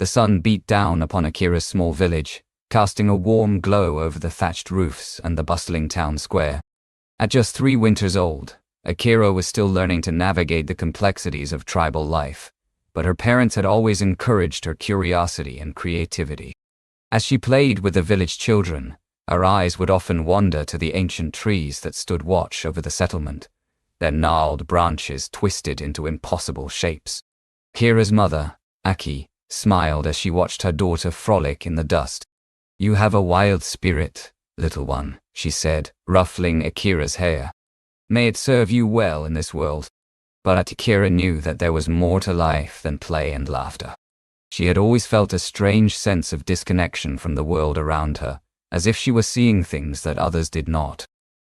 The sun beat down upon Akira's small village, casting a warm glow over the thatched roofs and the bustling town square. At just 3 winters old, Akira was still learning to navigate the complexities of tribal life, but her parents had always encouraged her curiosity and creativity. As she played with the village children, her eyes would often wander to the ancient trees that stood watch over the settlement, their gnarled branches twisted into impossible shapes. Akira's mother, Aki, smiled as she watched her daughter frolic in the dust. "You have a wild spirit, little one," she said, ruffling Akira's hair. "May it serve you well in this world." But Akira knew that there was more to life than play and laughter. She had always felt a strange sense of disconnection from the world around her, as if she were seeing things that others did not.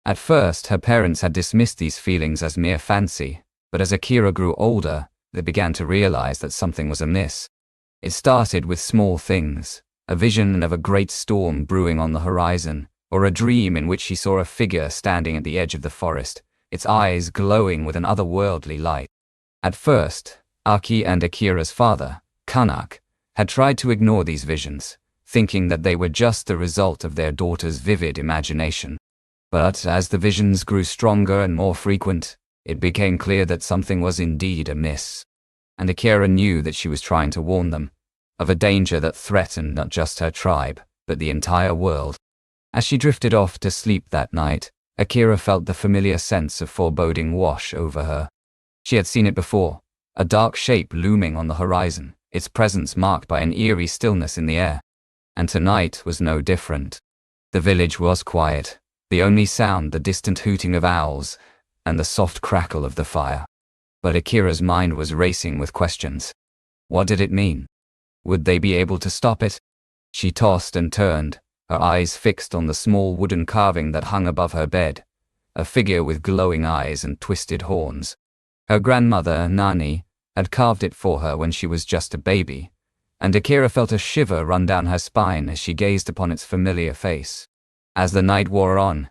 At first, her parents had dismissed these feelings as mere fancy, but as Akira grew older, they began to realize that something was amiss. It started with small things, a vision of a great storm brewing on the horizon, or a dream in which she saw a figure standing at the edge of the forest, its eyes glowing with an otherworldly light. At first, Aki and Akira's father, Kanak, had tried to ignore these visions, thinking that they were just the result of their daughter's vivid imagination. But as the visions grew stronger and more frequent, it became clear that something was indeed amiss. And Akira knew that she was trying to warn them of a danger that threatened not just her tribe, but the entire world. As she drifted off to sleep that night, Akira felt the familiar sense of foreboding wash over her. She had seen it before, a dark shape looming on the horizon, its presence marked by an eerie stillness in the air. And tonight was no different. The village was quiet, the only sound the distant hooting of owls and the soft crackle of the fire. But Akira's mind was racing with questions. What did it mean? Would they be able to stop it? She tossed and turned, her eyes fixed on the small wooden carving that hung above her bed, a figure with glowing eyes and twisted horns. Her grandmother, Nani, had carved it for her when she was just a baby, and Akira felt a shiver run down her spine as she gazed upon its familiar face. As the night wore on,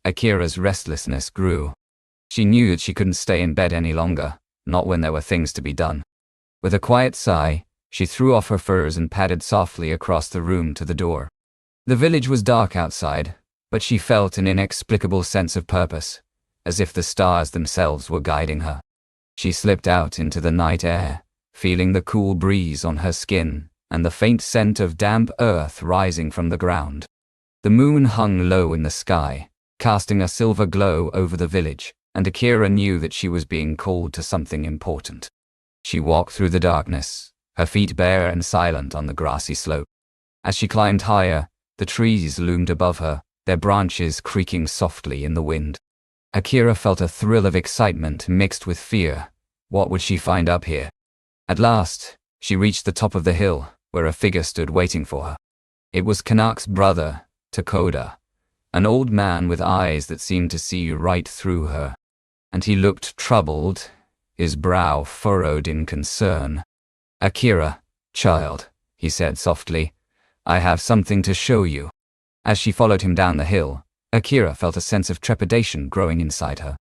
Akira's restlessness grew. She knew that she couldn't stay in bed any longer, not when there were things to be done. With a quiet sigh, she threw off her furs and padded softly across the room to the door. The village was dark outside, but she felt an inexplicable sense of purpose, as if the stars themselves were guiding her. She slipped out into the night air, feeling the cool breeze on her skin and the faint scent of damp earth rising from the ground. The moon hung low in the sky, casting a silver glow over the village, and Akira knew that she was being called to something important. She walked through the darkness, her feet bare and silent on the grassy slope. As she climbed higher, the trees loomed above her, their branches creaking softly in the wind. Akira felt a thrill of excitement mixed with fear. What would she find up here? At last, she reached the top of the hill, where a figure stood waiting for her. It was Kanak's brother, Takoda, an old man with eyes that seemed to see right through her. And he looked troubled, his brow furrowed in concern. "Akira, child," he said softly, "I have something to show you." As she followed him down the hill, Akira felt a sense of trepidation growing inside her.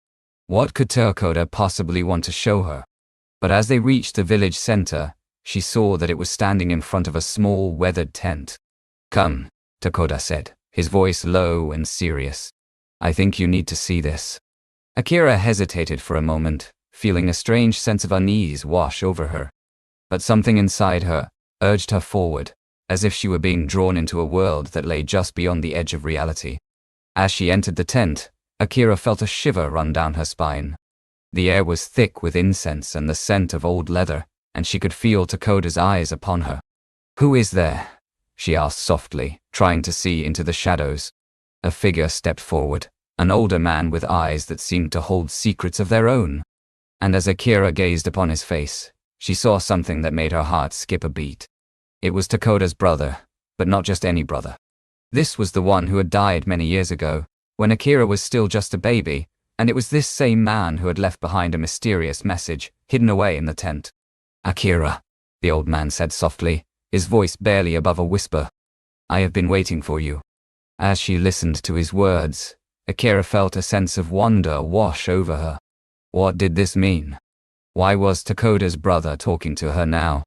What could Takoda possibly want to show her? But as they reached the village center, she saw that it was standing in front of a small weathered tent. "Come," Takoda said, his voice low and serious. "I think you need to see this." Akira hesitated for a moment, feeling a strange sense of unease wash over her. But something inside her urged her forward, as if she were being drawn into a world that lay just beyond the edge of reality. As she entered the tent, Akira felt a shiver run down her spine. The air was thick with incense and the scent of old leather, and she could feel Takoda's eyes upon her. "Who is there?" she asked softly, trying to see into the shadows. A figure stepped forward, an older man with eyes that seemed to hold secrets of their own. And as Akira gazed upon his face, she saw something that made her heart skip a beat. It was Takoda's brother, but not just any brother. This was the one who had died many years ago, when Akira was still just a baby, and it was this same man who had left behind a mysterious message, hidden away in the tent. "Akira," the old man said softly, his voice barely above a whisper. "I have been waiting for you." As she listened to his words, Akira felt a sense of wonder wash over her. What did this mean? Why was Takoda's brother talking to her now?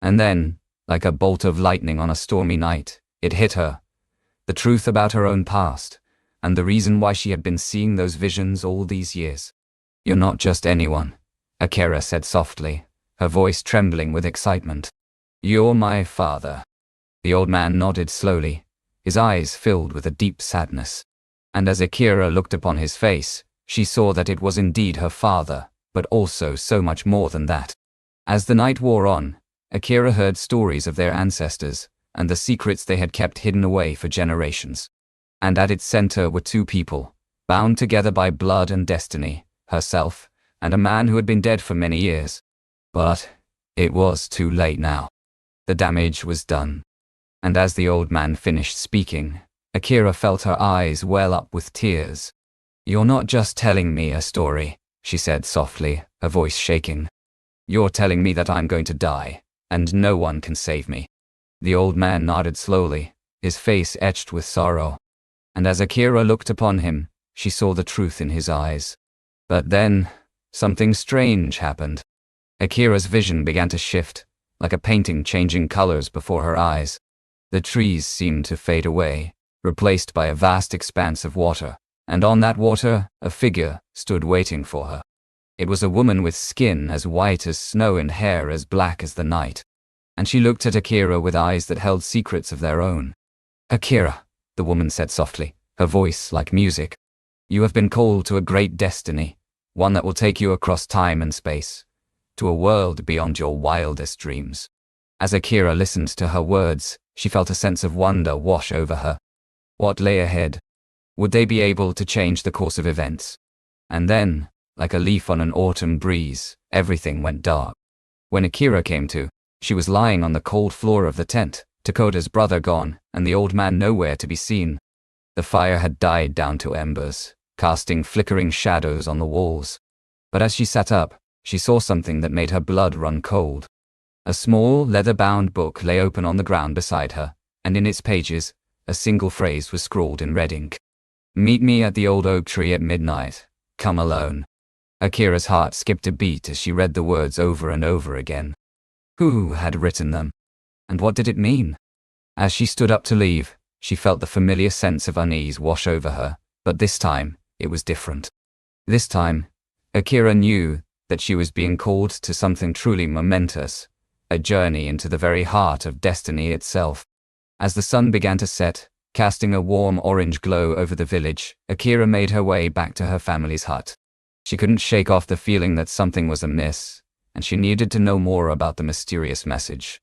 And then, Like a bolt of lightning on a stormy night, it hit her. The truth about her own past, and the reason why she had been seeing those visions all these years. "You're not just anyone," Akira said softly, her voice trembling with excitement. "You're my father." The old man nodded slowly, his eyes filled with a deep sadness. And as Akira looked upon his face, she saw that it was indeed her father, but also so much more than that. As the night wore on, Akira heard stories of their ancestors, and the secrets they had kept hidden away for generations. And at its center were two people, bound together by blood and destiny, herself, and a man who had been dead for many years. But it was too late now. The damage was done. And as the old man finished speaking, Akira felt her eyes well up with tears. "You're not just telling me a story," she said softly, her voice shaking. "You're telling me that I'm going to die, and no one can save me." The old man nodded slowly, his face etched with sorrow. And as Akira looked upon him, she saw the truth in his eyes. But then, something strange happened. Akira's vision began to shift, like a painting changing colors before her eyes. The trees seemed to fade away, replaced by a vast expanse of water, and on that water, a figure stood waiting for her. It was a woman with skin as white as snow and hair as black as the night. And she looked at Akira with eyes that held secrets of their own. "Akira," the woman said softly, her voice like music, "you have been called to a great destiny, one that will take you across time and space, to a world beyond your wildest dreams." As Akira listened to her words, she felt a sense of wonder wash over her. What lay ahead? Would they be able to change the course of events? And then, like a leaf on an autumn breeze, everything went dark. When Akira came to, she was lying on the cold floor of the tent, Takota's brother gone, and the old man nowhere to be seen. The fire had died down to embers, casting flickering shadows on the walls. But as she sat up, she saw something that made her blood run cold. A small, leather-bound book lay open on the ground beside her, and in its pages, a single phrase was scrawled in red ink. "Meet me at the old oak tree at midnight. Come alone." Akira's heart skipped a beat as she read the words over and over again. Who had written them? And what did it mean? As she stood up to leave, she felt the familiar sense of unease wash over her, but this time, it was different. This time, Akira knew that she was being called to something truly momentous, a journey into the very heart of destiny itself. As the sun began to set, casting a warm orange glow over the village, Akira made her way back to her family's hut. She couldn't shake off the feeling that something was amiss, and she needed to know more about the mysterious message.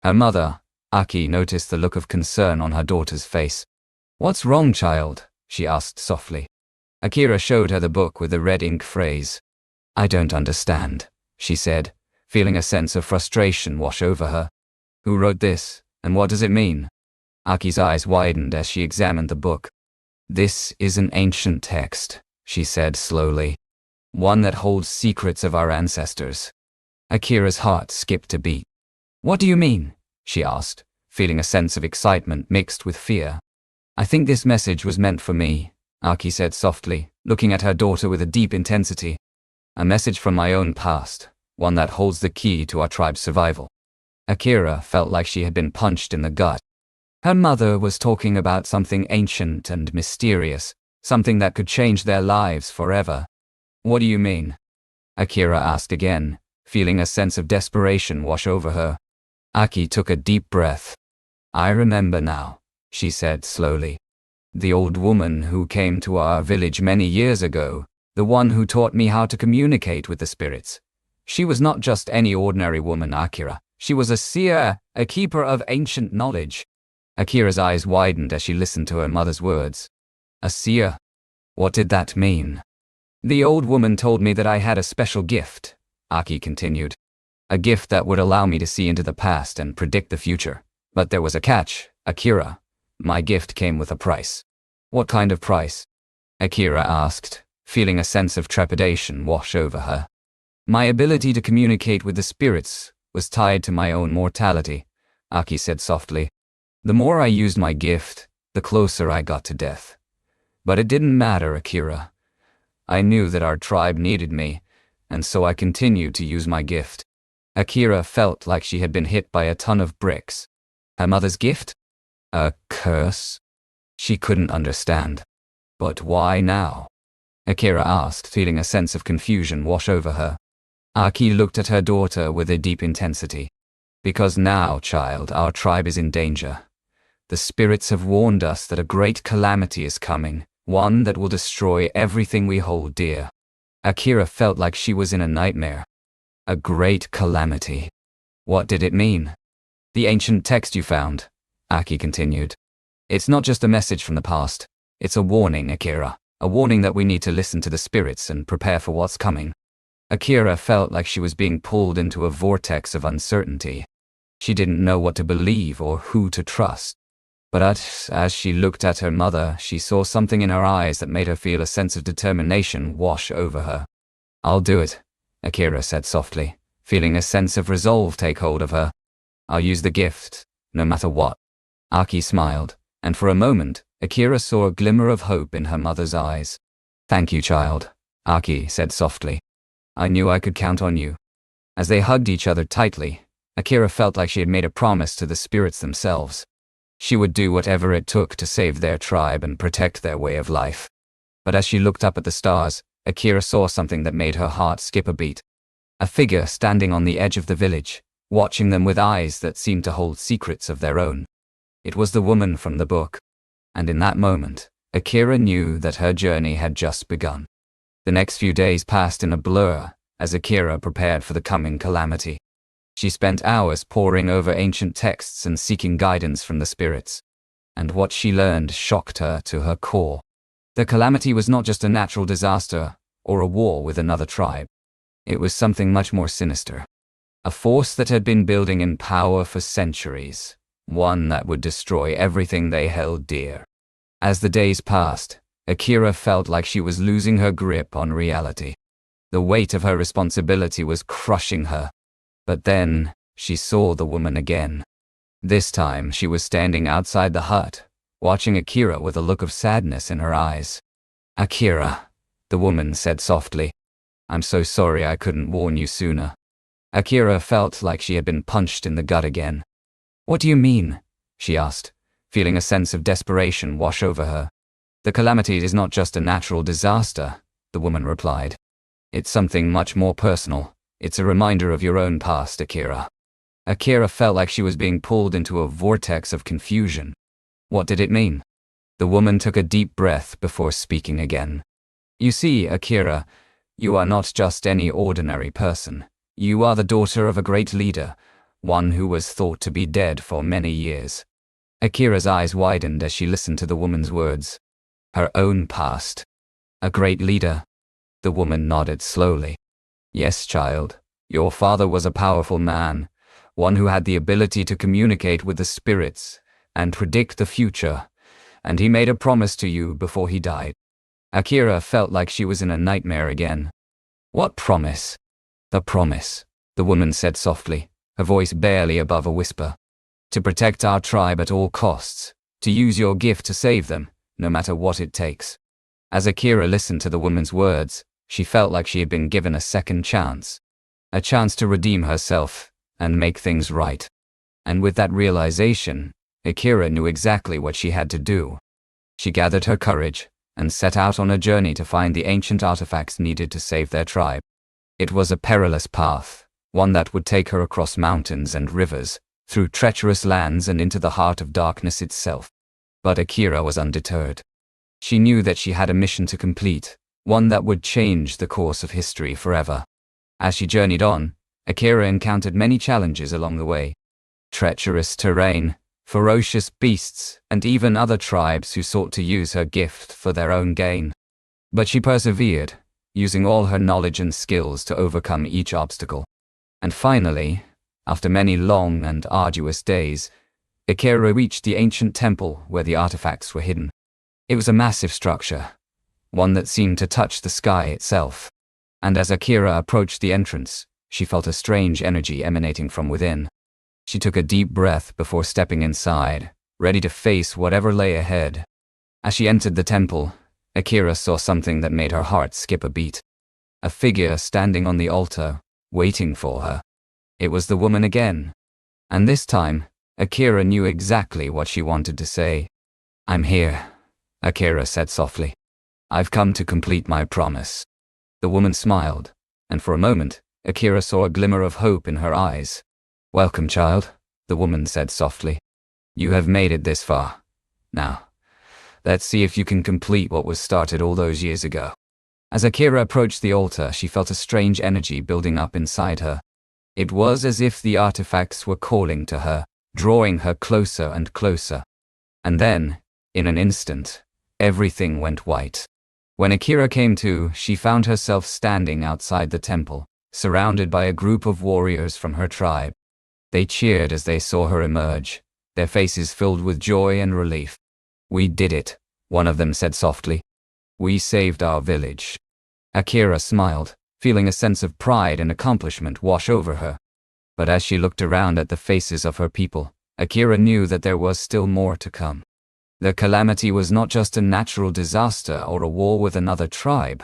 Her mother, Aki, noticed the look of concern on her daughter's face. "What's wrong, child?" she asked softly. Akira showed her the book with the red ink phrase. "I don't understand," she said, feeling a sense of frustration wash over her. "Who wrote this, and what does it mean?" Aki's eyes widened as she examined the book. "This is an ancient text," she said slowly. "One that holds secrets of our ancestors." Akira's heart skipped a beat. "What do you mean?" she asked, feeling a sense of excitement mixed with fear. "I think this message was meant for me," Aki said softly, looking at her daughter with a deep intensity. "A message from my own past, one that holds the key to our tribe's survival." Akira felt like she had been punched in the gut. Her mother was talking about something ancient and mysterious, something that could change their lives forever. "What do you mean?" Akira asked again, feeling a sense of desperation wash over her. Aki took a deep breath. "I remember now," she said slowly. "The old woman who came to our village many years ago, the one who taught me how to communicate with the spirits. She was not just any ordinary woman, Akira. She was a seer, a keeper of ancient knowledge." Akira's eyes widened as she listened to her mother's words. "A seer? What did that mean?" "The old woman told me that I had a special gift," Aki continued. "A gift that would allow me to see into the past and predict the future. But there was a catch, Akira. My gift came with a price." "What kind of price?" Akira asked, feeling a sense of trepidation wash over her. "My ability to communicate with the spirits was tied to my own mortality," Aki said softly. "The more I used my gift, the closer I got to death. But it didn't matter, Akira. I knew that our tribe needed me, and so I continued to use my gift." Akira felt like she had been hit by a ton of bricks. Her mother's gift? A curse? She couldn't understand. But why now? Akira asked, feeling a sense of confusion wash over her. Aki looked at her daughter with a deep intensity. Because now, child, our tribe is in danger. The spirits have warned us that a great calamity is coming, one that will destroy everything we hold dear. Akira felt like she was in a nightmare. A great calamity. What did it mean? The ancient text you found, Aki continued. It's not just a message from the past. It's a warning, Akira. A warning that we need to listen to the spirits and prepare for what's coming. Akira felt like she was being pulled into a vortex of uncertainty. She didn't know what to believe or who to trust. But as she looked at her mother, she saw something in her eyes that made her feel a sense of determination wash over her. I'll do it, Akira said softly, feeling a sense of resolve take hold of her. I'll use the gift, no matter what. Aki smiled, and for a moment, Akira saw a glimmer of hope in her mother's eyes. Thank you, child, Aki said softly. I knew I could count on you. As they hugged each other tightly, Akira felt like she had made a promise to the spirits themselves. She would do whatever it took to save their tribe and protect their way of life. But as she looked up at the stars, Akira saw something that made her heart skip a beat. A figure standing on the edge of the village, watching them with eyes that seemed to hold secrets of their own. It was the woman from the book. And in that moment, Akira knew that her journey had just begun. The next few days passed in a blur as Akira prepared for the coming calamity. She spent hours poring over ancient texts and seeking guidance from the spirits. And what she learned shocked her to her core. The calamity was not just a natural disaster or a war with another tribe. It was something much more sinister. A force that had been building in power for centuries. One that would destroy everything they held dear. As the days passed, Akira felt like she was losing her grip on reality. The weight of her responsibility was crushing her. But then, she saw the woman again. This time, she was standing outside the hut, watching Akira with a look of sadness in her eyes. Akira, the woman said softly. I'm so sorry I couldn't warn you sooner. Akira felt like she had been punched in the gut again. What do you mean? She asked, feeling a sense of desperation wash over her. The calamity is not just a natural disaster, the woman replied. It's something much more personal. It's a reminder of your own past, Akira. Akira felt like she was being pulled into a vortex of confusion. What did it mean? The woman took a deep breath before speaking again. You see, Akira, you are not just any ordinary person. You are the daughter of a great leader, one who was thought to be dead for many years. Akira's eyes widened as she listened to the woman's words. Her own past. A great leader. The woman nodded slowly. Yes, child, your father was a powerful man, one who had the ability to communicate with the spirits and predict the future, and he made a promise to you before he died. Akira felt like she was in a nightmare again. What promise? The promise, the woman said softly, her voice barely above a whisper. To protect our tribe at all costs, to use your gift to save them, no matter what it takes. As Akira listened to the woman's words, she felt like she had been given a second chance. A chance to redeem herself and make things right. And with that realization, Akira knew exactly what she had to do. She gathered her courage and set out on a journey to find the ancient artifacts needed to save their tribe. It was a perilous path, one that would take her across mountains and rivers, through treacherous lands and into the heart of darkness itself. But Akira was undeterred. She knew that she had a mission to complete, one that would change the course of history forever. As she journeyed on, Akira encountered many challenges along the way. Treacherous terrain, ferocious beasts, and even other tribes who sought to use her gift for their own gain. But she persevered, using all her knowledge and skills to overcome each obstacle. And finally, after many long and arduous days, Akira reached the ancient temple where the artifacts were hidden. It was a massive structure, one that seemed to touch the sky itself. And as Akira approached the entrance, she felt a strange energy emanating from within. She took a deep breath before stepping inside, ready to face whatever lay ahead. As she entered the temple, Akira saw something that made her heart skip a beat. A figure standing on the altar, waiting for her. It was the woman again. And this time, Akira knew exactly what she wanted to say. "I'm here," Akira said softly. "I've come to complete my promise." The woman smiled, and for a moment, Akira saw a glimmer of hope in her eyes. "Welcome, child," the woman said softly. "You have made it this far. Now, let's see if you can complete what was started all those years ago." As Akira approached the altar, she felt a strange energy building up inside her. It was as if the artifacts were calling to her, drawing her closer and closer. And then, in an instant, everything went white. When Akira came to, she found herself standing outside the temple, surrounded by a group of warriors from her tribe. They cheered as they saw her emerge, their faces filled with joy and relief. "We did it," one of them said softly. "We saved our village." Akira smiled, feeling a sense of pride and accomplishment wash over her. But as she looked around at the faces of her people, Akira knew that there was still more to come. The calamity was not just a natural disaster or a war with another tribe.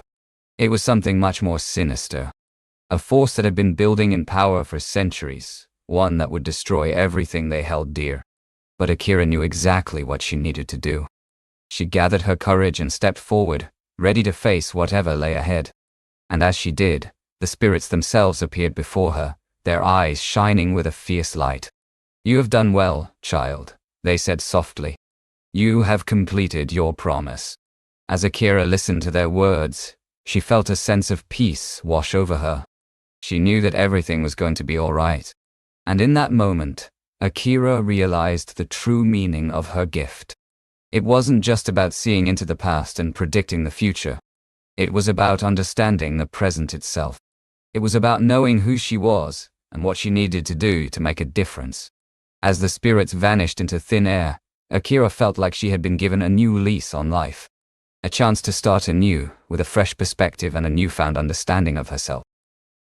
It was something much more sinister. A force that had been building in power for centuries, one that would destroy everything they held dear. But Akira knew exactly what she needed to do. She gathered her courage and stepped forward, ready to face whatever lay ahead. And as she did, the spirits themselves appeared before her, their eyes shining with a fierce light. "You have done well, child," they said softly. "You have completed your promise." As Akira listened to their words, she felt a sense of peace wash over her. She knew that everything was going to be all right. And in that moment, Akira realized the true meaning of her gift. It wasn't just about seeing into the past and predicting the future. It was about understanding the present itself. It was about knowing who she was and what she needed to do to make a difference. As the spirits vanished into thin air, Akira felt like she had been given a new lease on life. A chance to start anew, with a fresh perspective and a newfound understanding of herself.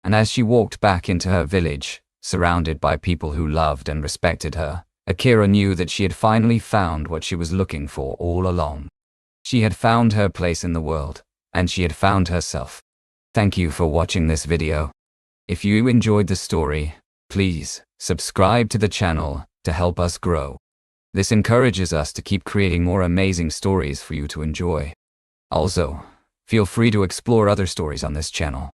And as she walked back into her village, surrounded by people who loved and respected her, Akira knew that she had finally found what she was looking for all along. She had found her place in the world, and she had found herself. Thank you for watching this video. If you enjoyed the story, please subscribe to the channel to help us grow. This encourages us to keep creating more amazing stories for you to enjoy. Also, feel free to explore other stories on this channel.